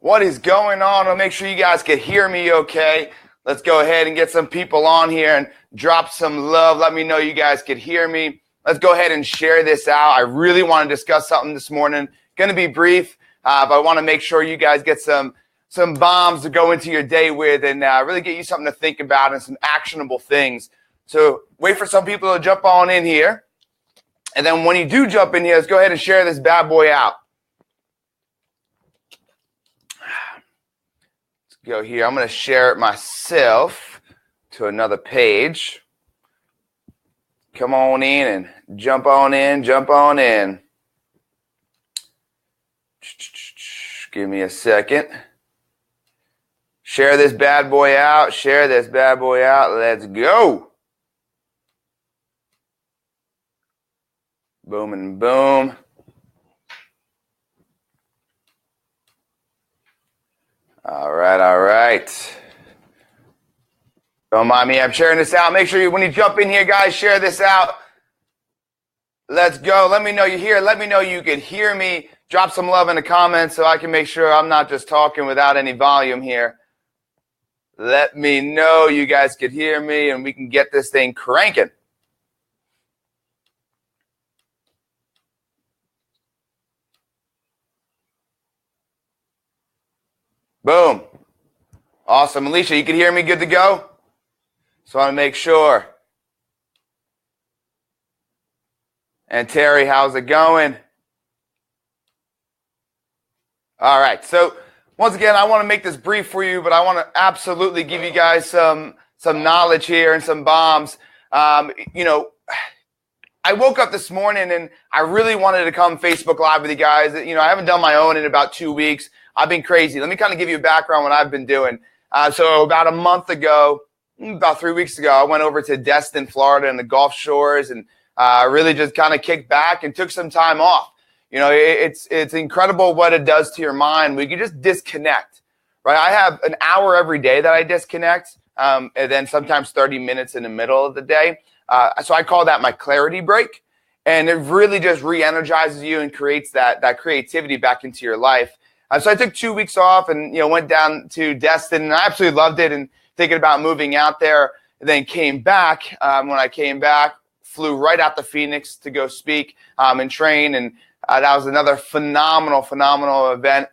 What is going on? I'll make sure you guys can hear me okay. Let's go ahead and get some people on here and drop some love. Let me know you guys can hear me. Let's go ahead and share this out. I really want to discuss something this morning. Going to be brief, but I want to make sure you guys get some bombs to go into your day with and really get you something to think about and some actionable things. So wait for some people to jump on in here. And then when you do jump in here, let's go ahead and share this bad boy out. Let's go here. I'm going to share it myself to another page. Come on in and jump on in, jump on in. Give me a second. Share this bad boy out. Share this bad boy out. Let's go. Boom and boom. All right, all right. Don't mind me, I'm sharing this out. Make sure when you jump in here, guys, share this out. Let's go. Let me know you're here. Let me know you can hear me. Drop some love in the comments so I can make sure I'm not just talking without any volume here. Let me know you guys could hear me and we can get this thing cranking. Boom. Awesome. Alicia, you can hear me good to go? So I want to make sure. And Terry, how's it going? All right. So once again, I want to make this brief for you, but I want to absolutely give you guys some knowledge here and some bombs. I woke up this morning and I really wanted to come Facebook Live with you guys. I haven't done my own in about 2 weeks. I've been crazy. Let me kind of give you a background on what I've been doing. So about a month ago, about 3 weeks ago, I went over to Destin, Florida, and the Gulf Shores, and really just kind of kicked back and took some time off. It's incredible what it does to your mind. We can just disconnect, right? I have an hour every day that I disconnect, and then sometimes 30 minutes in the middle of the day. So I call that my clarity break, and it really just re-energizes you and creates that creativity back into your life. So I took 2 weeks off and, went down to Destin, and I absolutely loved it and thinking about moving out there. And then came back. When I came back, flew right out to Phoenix to go speak and train. And that was another phenomenal event.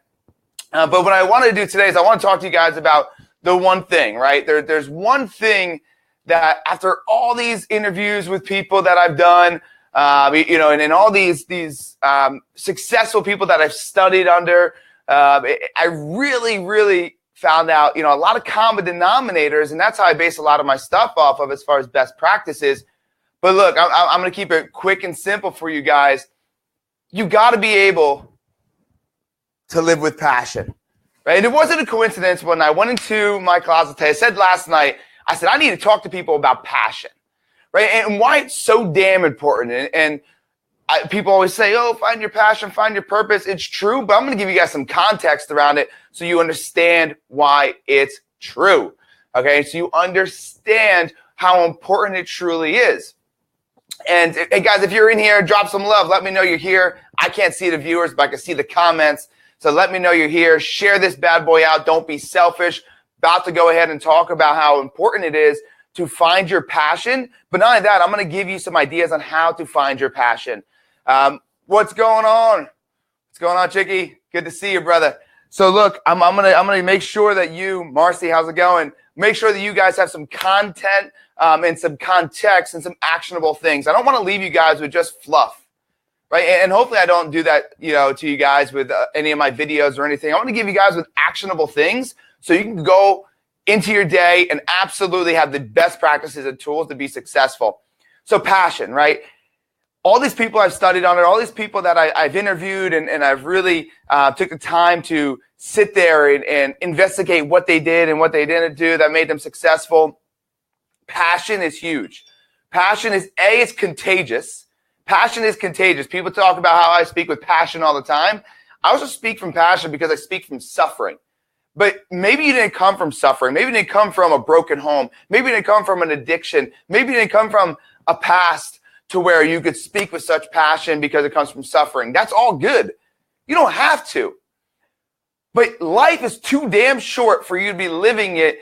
But what I want to do today is I want to talk to you guys about the one thing, right? There's one thing that after all these interviews with people that I've done, and all these successful people that I've studied under, I really found out, a lot of common denominators, and that's how I base a lot of my stuff off of as far as best practices. But look, I'm going to keep it quick and simple for you guys. You got to be able to live with passion, right? It wasn't a coincidence when I went into my closet today. I said last night, I need to talk to people about passion, right? And why it's so damn important. And people always say, find your passion, find your purpose. It's true, but I'm going to give you guys some context around it so you understand why it's true. Okay, so you understand how important it truly is. And hey, guys, if you're in here, drop some love. Let me know you're here. I can't see the viewers, but I can see the comments. So let me know you're here. Share this bad boy out. Don't be selfish. About to go ahead and talk about how important it is to find your passion. But not only that, I'm going to give you some ideas on how to find your passion. What's going on? What's going on, Chicky? Good to see you, brother. So look, I'm gonna make sure that you, Marcy, how's it going? Make sure that you guys have some content and some context and some actionable things. I don't want to leave you guys with just fluff, right? And hopefully I don't do that, to you guys with any of my videos or anything. I want to give you guys with actionable things so you can go into your day and absolutely have the best practices and tools to be successful. So passion, right? All these people I've studied under, all these people that I've interviewed and I've really took the time to sit there and investigate what they did and what they didn't do that made them successful. Passion is huge. Passion is, it's contagious. Passion is contagious. People talk about how I speak with passion all the time. I also speak from passion because I speak from suffering. But maybe you didn't come from suffering. Maybe you didn't come from a broken home. Maybe you didn't come from an addiction. Maybe you didn't come from a past to where you could speak with such passion because it comes from suffering. That's all good. You don't have to. But life is too damn short for you to be living it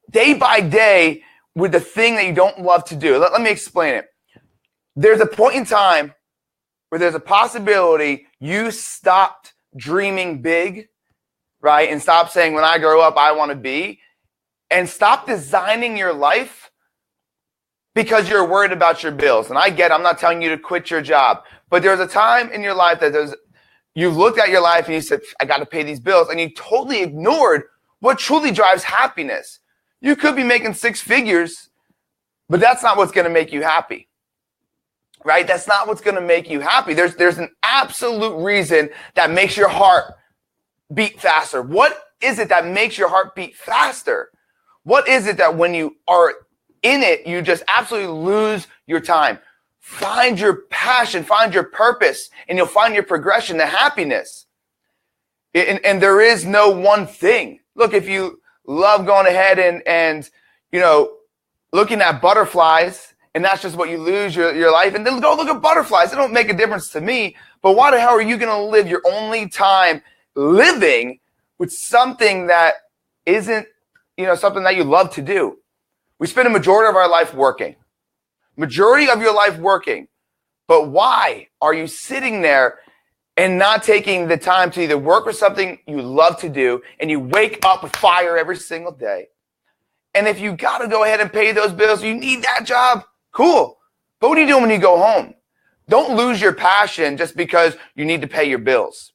day by day with the thing that you don't love to do. Let me explain it. There's a point in time where there's a possibility you stopped dreaming big, right? And stop saying, when I grow up, I want to be. And stop designing your life because you're worried about your bills. And I get it, I'm not telling you to quit your job. But there's a time in your life that you've looked at your life and you said, I got to pay these bills. And you totally ignored what truly drives happiness. You could be making 6 figures, but that's not what's going to make you happy, right? That's not what's going to make you happy. There's an absolute reason that makes your heart beat faster. What is it that makes your heart beat faster? What is it that when you are in it, you just absolutely lose your time? Find your passion, find your purpose, and you'll find your progression to happiness. And there is no one thing. Look, if you love going ahead and looking at butterflies, and that's just what you lose your life, and then go look at butterflies. It don't make a difference to me. But why the hell are you going to live your only time living with something that isn't, something that you love to do? We spend a majority of our life working. Majority of your life working. But why are you sitting there and not taking the time to either work with something you love to do and you wake up with fire every single day? And if you got to go ahead and pay those bills, you need that job, cool. But what are you doing when you go home? Don't lose your passion just because you need to pay your bills.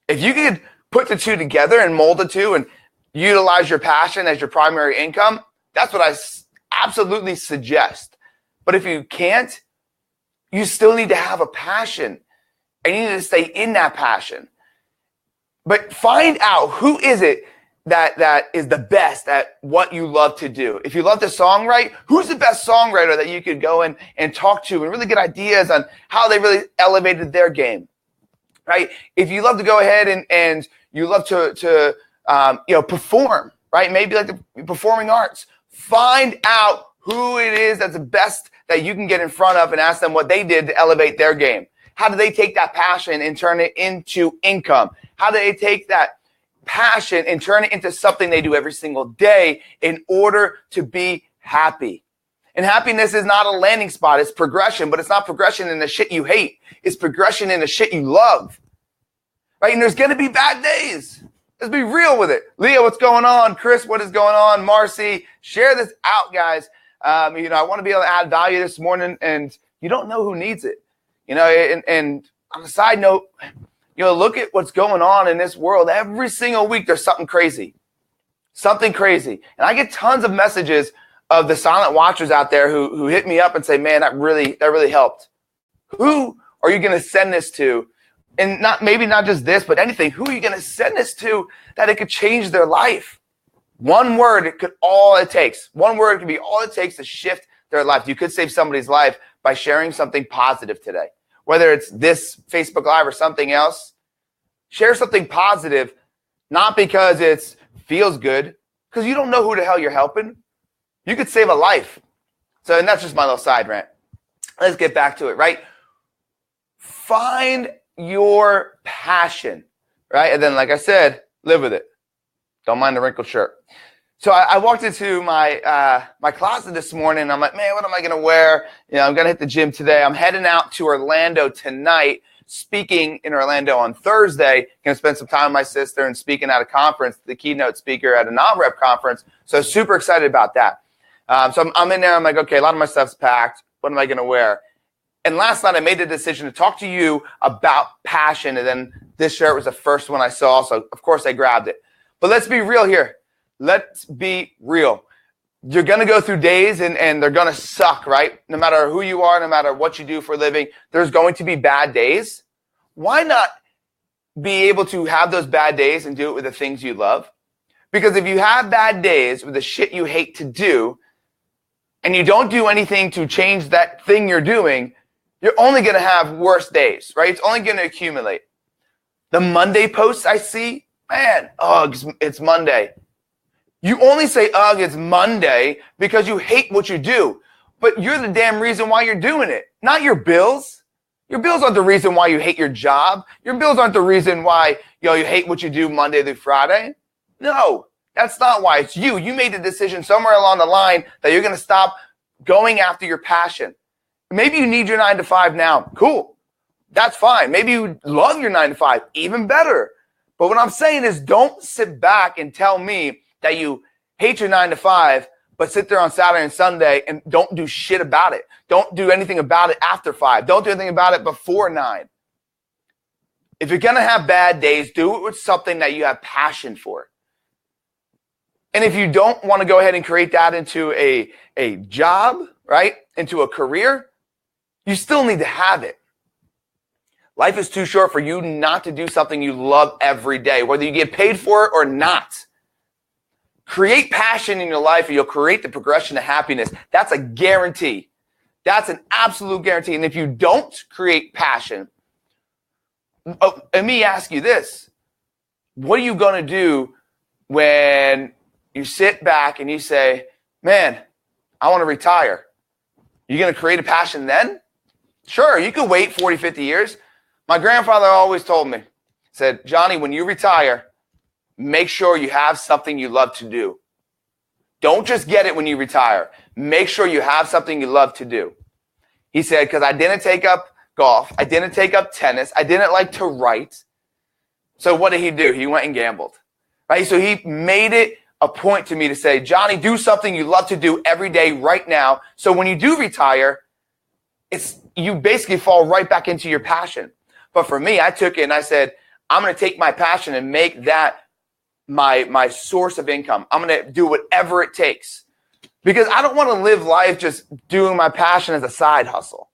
If you could put the two together and mold the two and utilize your passion as your primary income, that's what I absolutely suggest. But if you can't, you still need to have a passion. And you need to stay in that passion. But find out who is it that is the best at what you love to do. If you love to songwrite, who's the best songwriter that you could go in and talk to and really get ideas on how they really elevated their game, right? If you love to go ahead and you love to perform, right? Maybe like the performing arts. Find out who it is that's the best that you can get in front of and ask them what they did to elevate their game. How do they take that passion and turn it into income? How do they take that passion and turn it into something they do every single day in order to be happy? And happiness is not a landing spot. It's progression, but it's not progression in the shit you hate. It's progression in the shit you love, right? And there's going to be bad days. Let's be real with it. Leah, what's going on? Chris, what is going on? Marcy, share this out, guys. I want to be able to add value this morning, and you don't know who needs it. And on a side note, look at what's going on in this world. Every single week, there's something crazy. And I get tons of messages of the silent watchers out there who hit me up and say, man, that really helped. Who are you going to send this to? And maybe not just this, but anything. Who are you going to send this to that it could change their life? One word, all it takes. One word can be all it takes to shift their life. You could save somebody's life by sharing something positive today. Whether it's this Facebook Live or something else, share something positive, not because it feels good, because you don't know who the hell you're helping. You could save a life. And that's just my little side rant. Let's get back to it, right? Find your passion, right? And then, like I said, live with it. Don't mind the wrinkled shirt. So I walked into my closet this morning, and I'm like, man, what am I going to wear? I'm going to hit the gym today. I'm heading out to Orlando tonight, speaking in Orlando on Thursday. Going to spend some time with my sister and speaking at a conference, the keynote speaker at a non-rep conference. So super excited about that. So I'm in there. I'm like, okay, a lot of my stuff's packed. What am I going to wear? And last night I made the decision to talk to you about passion. And then this shirt was the first one I saw. So of course I grabbed it. But let's be real here. Let's be real. You're going to go through days and they're going to suck, right? No matter who you are, no matter what you do for a living, there's going to be bad days. Why not be able to have those bad days and do it with the things you love? Because if you have bad days with the shit you hate to do and you don't do anything to change that thing you're doing, you're only going to have worse days, right? It's only going to accumulate. The Monday posts I see, man, it's Monday. You only say, it's Monday because you hate what you do. But you're the damn reason why you're doing it. Not your bills. Your bills aren't the reason why you hate your job. Your bills aren't the reason why you hate what you do Monday through Friday. No, that's not why. It's you. You made the decision somewhere along the line that you're going to stop going after your passion. Maybe you need your 9 to 5 now. Cool. That's fine. Maybe you love your 9 to 5. Even better. But what I'm saying is don't sit back and tell me that you hate your 9 to 5, but sit there on Saturday and Sunday and don't do shit about it. Don't do anything about it after 5. Don't do anything about it before 9. If you're going to have bad days, do it with something that you have passion for. And if you don't want to go ahead and create that into a job, right, into a career, you still need to have it. Life is too short for you not to do something you love every day, whether you get paid for it or not. Create passion in your life and you'll create the progression to happiness. That's a guarantee. That's an absolute guarantee. And if you don't create passion, let me ask you this. What are you going to do when you sit back and you say, man, I want to retire? You're going to create a passion then? Sure, you could wait 40, 50 years. My grandfather always told me, said, Johnny, when you retire, make sure you have something you love to do. Don't just get it when you retire. Make sure you have something you love to do. He said, because I didn't take up golf. I didn't take up tennis. I didn't like to write. So what did he do? He went and gambled. Right? So he made it a point to me to say, Johnny, do something you love to do every day right now. So when you do retire, you basically fall right back into your passion. But for me, I took it and I said, I'm going to take my passion and make that my source of income. I'm going to do whatever it takes because I don't want to live life just doing my passion as a side hustle,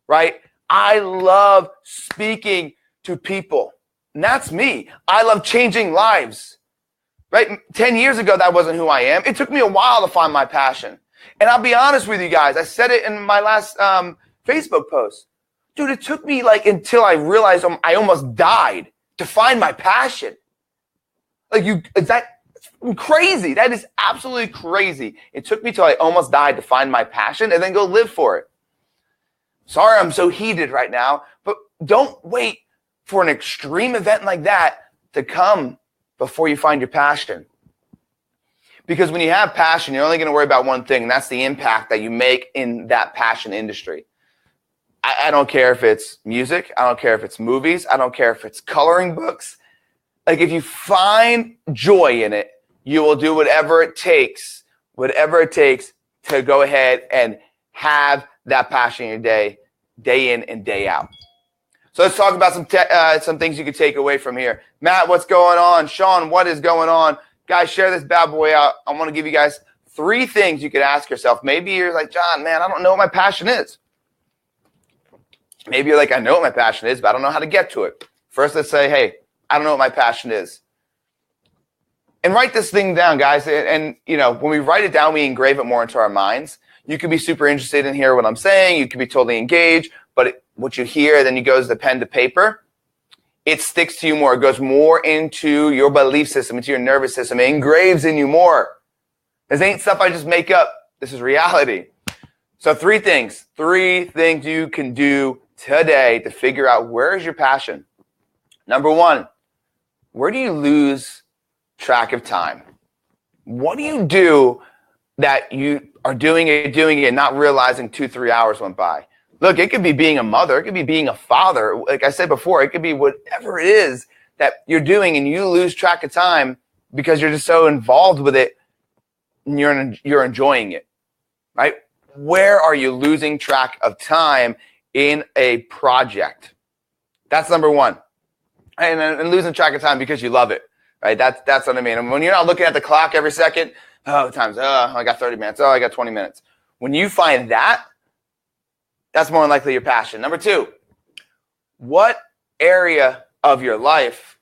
right? I love speaking to people, and that's me. I love changing lives, right? 10 years ago, that wasn't who I am. It took me a while to find my passion. And I'll be honest with you guys. I said it in my last Facebook post. Dude, it took me until I realized I almost died to find my passion. That's crazy. That is absolutely crazy. It took me till I almost died to find my passion and then go live for it. Sorry, I'm so heated right now, but don't wait for an extreme event like that to come before you find your passion. Because when you have passion, you're only going to worry about one thing, and that's the impact that you make in that passion industry. I don't care if it's music. I don't care if it's movies. I don't care if it's coloring books. If you find joy in it, you will do whatever it takes to go ahead and have that passion in your day in and day out. So let's talk about some things you can take away from here. Matt, what's going on? Sean, what is going on? Guys, share this bad boy out. I want to give you guys 3 things you could ask yourself. Maybe you're like, John, man, I don't know what my passion is. Maybe you're like, I know what my passion is, but I don't know how to get to it. First, let's say, hey, I don't know what my passion is. And write this thing down, guys. And when we write it down, we engrave it more into our minds. You could be super interested in hearing what I'm saying. You could be totally engaged. But what you hear, then you goes the pen to paper. It sticks to you more. It goes more into your belief system, into your nervous system. It engraves in you more. This ain't stuff I just make up. This is reality. So 3 things. 3 things you can do today to figure out where is your passion. Number 1, where do you lose track of time? What do you do that you are doing it, not realizing 2-3 hours went by? Look, it could be being a mother. It could be being a father. Like I said before, it could be whatever it is that you're doing and you lose track of time because you're just so involved with it and you're enjoying it, right? Where are you losing track of time in a project? That's number 1. And losing track of time because you love it, right? That's what I mean. And when you're not looking at the clock every second, I got 30 minutes. I got 20 minutes. When you find that, that's more than likely your passion. Number 2, what area of your life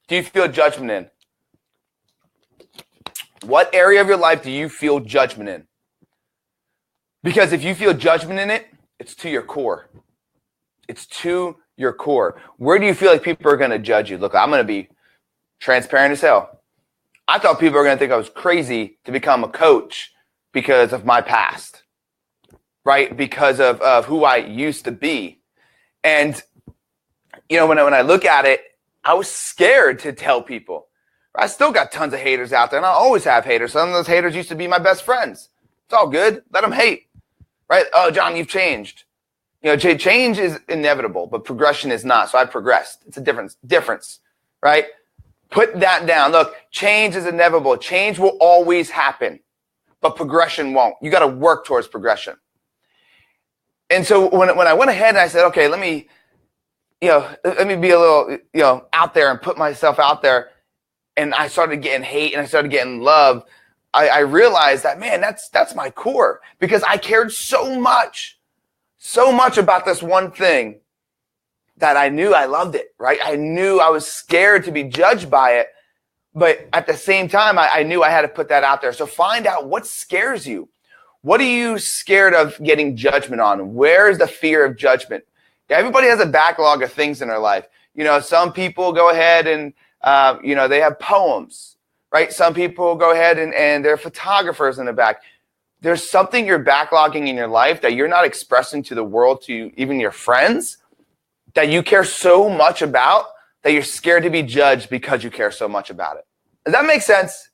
do you feel judgment in? What area of your life do you feel judgment in? Because if you feel judgment in it, it's to your core. It's to your core. Where do you feel like people are going to judge you? Look, I'm going to be transparent as hell. I thought people were going to think I was crazy to become a coach because of my past, right? Because of who I used to be. And, when I look at it, I was scared to tell people. I still got tons of haters out there, and I always have haters. Some of those haters used to be my best friends. It's all good. Let them hate, right? Oh, John, you've changed. Change is inevitable, but progression is not. So I progressed. It's a difference, right? Put that down. Look, change is inevitable. Change will always happen, but progression won't. You got to work towards progression. And so when I went ahead and I said, okay, let me be a little, out there and put myself out there, and I started getting hate and I started getting love, I realized that, man, that's my core, because I cared so much about this one thing that I knew I loved it, right? I knew I was scared to be judged by it, but at the same time, I knew I had to put that out there. So find out what scares you. What are you scared of getting judgment on? Where is the fear of judgment? Everybody has a backlog of things in their life. Some people go ahead and, they have poems, right? Some people go ahead and they're photographers in the back. There's something you're backlogging in your life that you're not expressing to the world, to even your friends, that you care so much about that you're scared to be judged because you care so much about it. Does that make sense?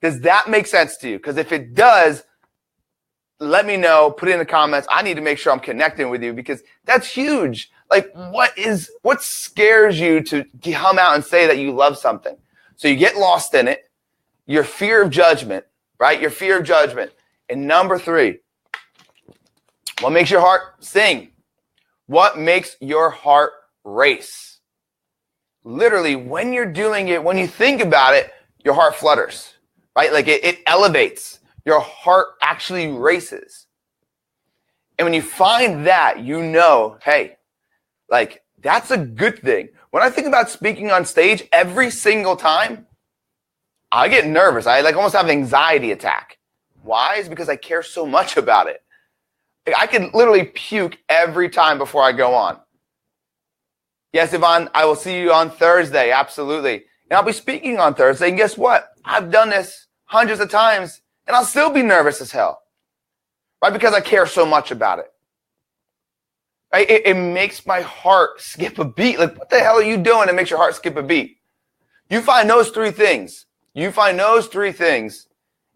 Does that make sense to you? Because if it does, let me know. Put it in the comments. I need to make sure I'm connecting with you, because that's huge. Like, what scares you to come out and say that you love something? So you get lost in it. Your fear of judgment, right? Your fear of judgment. And number 3, what makes your heart sing? What makes your heart race? Literally, when you're doing it, when you think about it, your heart flutters, right? Like it elevates. Your heart actually races. And when you find that, hey, like, that's a good thing. When I think about speaking on stage, every single time, I get nervous. I almost have an anxiety attack. Why? It's because I care so much about it. I can literally puke every time before I go on. Yes, Yvonne, I will see you on Thursday. Absolutely. And I'll be speaking on Thursday. And guess what? I've done this hundreds of times, and I'll still be nervous as hell, right? Because I care so much about it. Right? It makes my heart skip a beat. Like, what the hell are you doing that makes your heart skip a beat? You find those 3 things.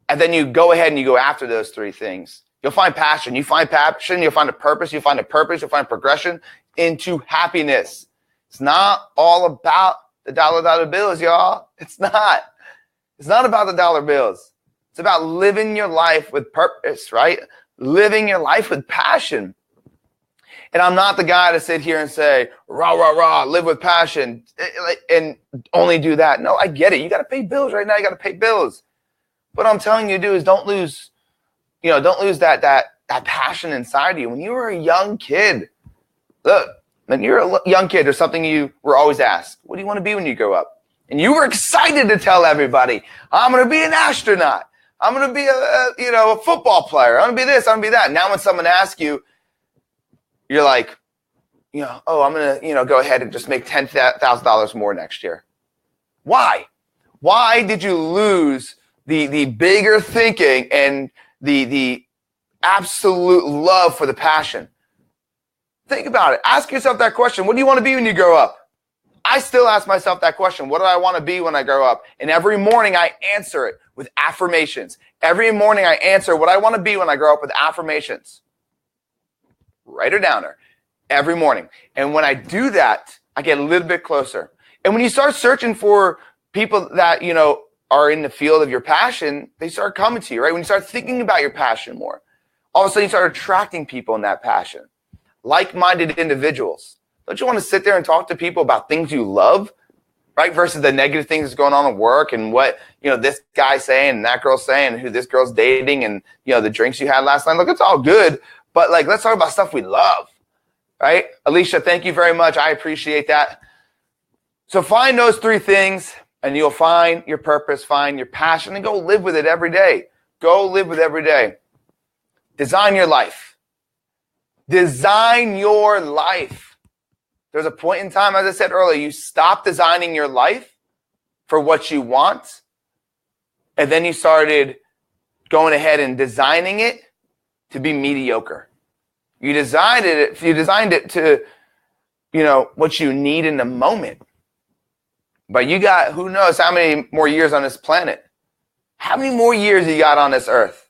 And then you go ahead and you go after those 3 things. You'll find passion. You find passion. You'll find a purpose. You'll find progression into happiness. It's not all about the dollar bills, y'all. It's not. It's not about the dollar bills. It's about living your life with purpose, right? Living your life with passion. And I'm not the guy to sit here and say, rah, rah, rah, live with passion and only do that. No, I get it. You got to pay bills right now. You got to pay bills. What I'm telling you to do is don't lose that passion inside you. When you were a young kid, look, when you're a young kid, there's something you were always asked. What do you want to be when you grow up? And you were excited to tell everybody, I'm going to be an astronaut. I'm going to be a football player. I'm going to be this. I'm going to be that. Now when someone asks you, you're like, oh, I'm going to, go ahead and just make $10,000 more next year. Why? Why did you lose the bigger thinking and the absolute love for the passion? Think about it. Ask yourself that question. What do you want to be when you grow up? I still ask myself that question. What do I want to be when I grow up? And every morning I answer it with affirmations. Every morning I answer what I want to be when I grow up with affirmations. Write her down there every morning. And when I do that, I get a little bit closer. And when you start searching for people that, are in the field of your passion, they start coming to you, right? When you start thinking about your passion more, all of a sudden you start attracting people in that passion. Like-minded individuals. Don't you want to sit there and talk to people about things you love, right? Versus the negative things that's going on at work and what, this guy's saying and that girl's saying and who this girl's dating and, the drinks you had last night. Look, it's all good. But let's talk about stuff we love, right? Alicia, thank you very much. I appreciate that. So find those 3 things and you'll find your purpose, find your passion, and go live with it every day. Go live with it every day. Design your life. Design your life. There's a point in time, as I said earlier, you stop designing your life for what you want, and then you started going ahead and designing it to be mediocre. You designed it to what you need in the moment. But you got who knows how many more years on this planet. How many more years you got on this earth?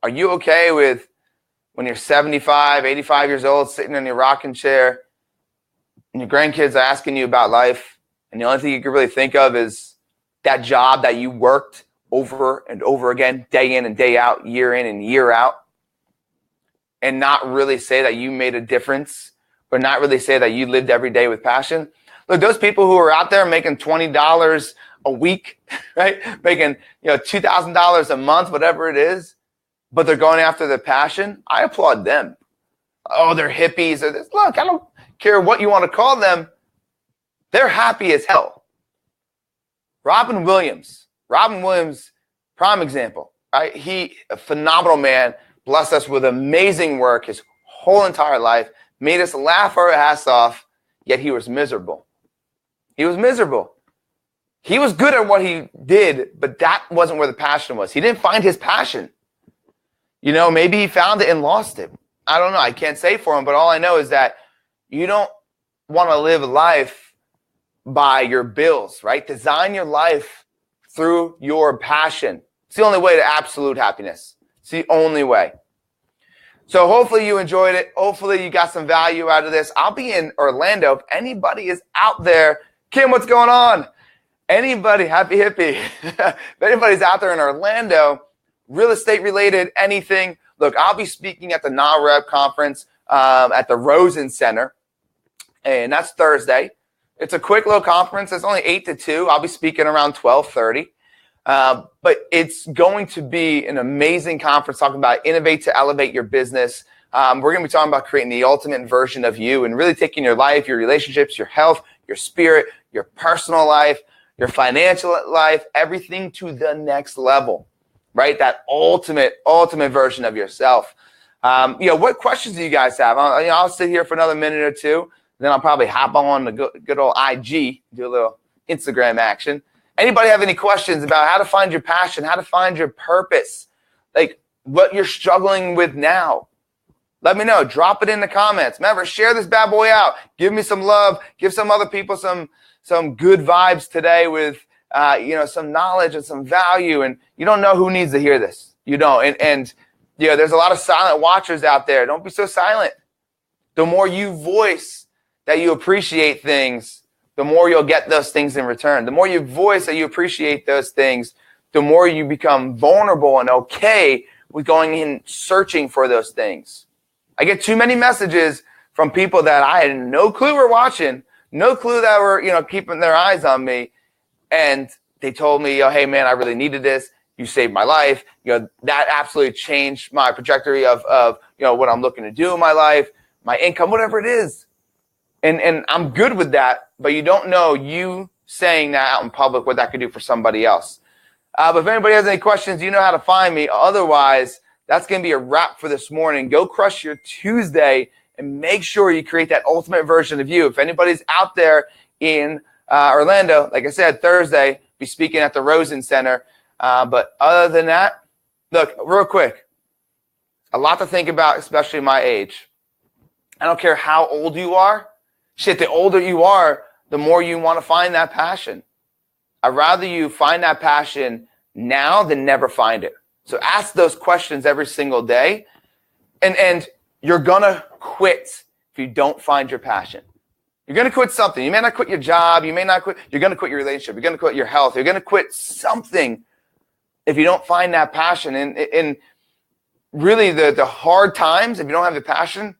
Are you okay with when you're 75, 85 years old, sitting in your rocking chair, and your grandkids are asking you about life, and the only thing you can really think of is that job that you worked over and over again, day in and day out, year in and year out, and not really say that you made a difference, or not really say that you lived every day with passion? Look, those people who are out there making $20 a week, right? Making, $2,000 a month, whatever it is, but they're going after their passion. I applaud them. Oh, they're hippies or this. Look, I don't care what you want to call them. They're happy as hell. Robin Williams, prime example, right? He, a phenomenal man, blessed us with amazing work his whole entire life, made us laugh our ass off, yet he was miserable. He was miserable. He was good at what he did, but that wasn't where the passion was. He didn't find his passion. Maybe he found it and lost it. I don't know. I can't say for him, but all I know is that you don't want to live life by your bills, right? Design your life through your passion. It's the only way to absolute happiness. It's the only way. So hopefully you enjoyed it. Hopefully you got some value out of this. I'll be in Orlando. If anybody is out there, Kim, what's going on? Anybody, happy hippie. If anybody's out there in Orlando, real estate related, anything, look, I'll be speaking at the NAHREP conference at the Rosen Center, and that's Thursday. It's a quick little conference. It's only 8 to 2. I'll be speaking around 12:30. But it's going to be an amazing conference talking about innovate to elevate your business. We're going to be talking about creating the ultimate version of you and really taking your life, your relationships, your health, your spirit, your personal life, your financial life, everything to the next level, right? That ultimate version of yourself. What questions do you guys have? I'll sit here for another minute or two. Then I'll probably hop on the good old IG, do a little Instagram action. Anybody have any questions about how to find your passion, how to find your purpose, like what you're struggling with now? Let me know. Drop it in the comments. Remember, share this bad boy out. Give me some love. Give some other people some good vibes today with some knowledge and some value. And you don't know who needs to hear this. You don't. And there's a lot of silent watchers out there. Don't be so silent. The more you voice that you appreciate things, the more you'll get those things in return. The more you voice that you appreciate those things, the more you become vulnerable and okay with going in searching for those things. I get too many messages from people that I had no clue were watching, no clue that were, keeping their eyes on me. And they told me, hey man, I really needed this. You saved my life. That absolutely changed my trajectory of what I'm looking to do in my life, my income, whatever it is. And I'm good with that, but you don't know you saying that out in public, what that could do for somebody else. But if anybody has any questions, you know how to find me. Otherwise, that's going to be a wrap for this morning. Go crush your Tuesday and make sure you create that ultimate version of you. If anybody's out there in Orlando, like I said, Thursday, be speaking at the Rosen Center. But other than that, look, real quick, a lot to think about, especially my age. I don't care how old you are. Shit, the older you are, the more you want to find that passion. I'd rather you find that passion now than never find it. So ask those questions every single day. And you're going to quit if you don't find your passion. You're going to quit something. You may not quit your job. You may not quit. You're going to quit your relationship. You're going to quit your health. You're going to quit something if you don't find that passion. And really the hard times, if you don't have the passion,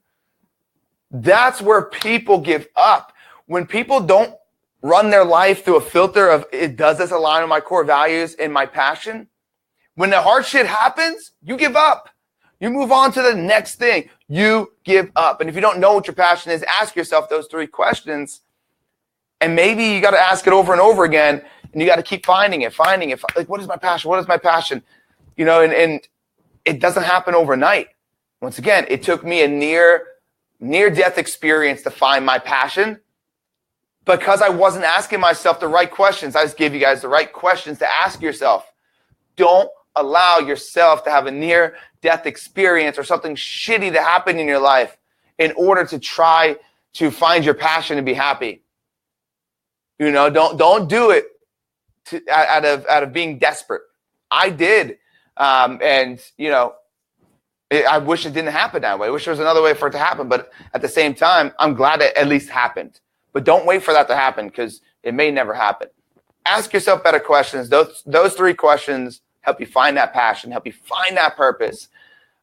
that's where people give up. When people don't run their life through a filter of, does this align with my core values and my passion? When the hard shit happens, you give up. You move on to the next thing. You give up. And if you don't know what your passion is, ask yourself those 3 questions. And maybe you got to ask it over and over again. And you got to keep finding it. Like, what is my passion? What is my passion? And it doesn't happen overnight. Once again, it took me a near-death experience to find my passion because I wasn't asking myself the right questions. I just gave you guys the right questions to ask yourself. Don't allow yourself to have a near-death experience or something shitty to happen in your life in order to try to find your passion and be happy. You know, don't do it out of being desperate. I did, and you know, I wish it didn't happen that way. I wish there was another way for it to happen. But at the same time, I'm glad it at least happened. But don't wait for that to happen, because it may never happen. Ask yourself better questions. Those 3 questions help you find that passion, help you find that purpose,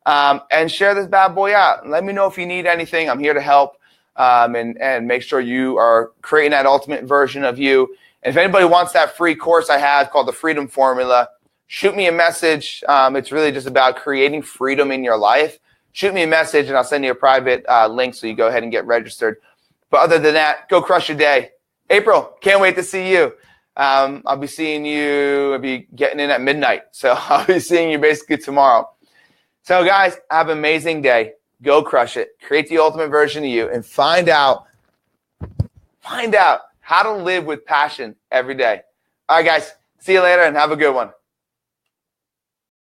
and share this bad boy out. Let me know if you need anything. I'm here to help, and make sure you are creating that ultimate version of you. And if anybody wants that free course I have called the Freedom Formula, shoot me a message. It's really just about creating freedom in your life. Shoot me a message, and I'll send you a private link so you go ahead and get registered. But other than that, go crush your day. April, can't wait to see you. I'll be seeing you. I'll be getting in at midnight. So I'll be seeing you basically tomorrow. So guys, have an amazing day. Go crush it. Create the ultimate version of you and find out how to live with passion every day. All right, guys. See you later and have a good one.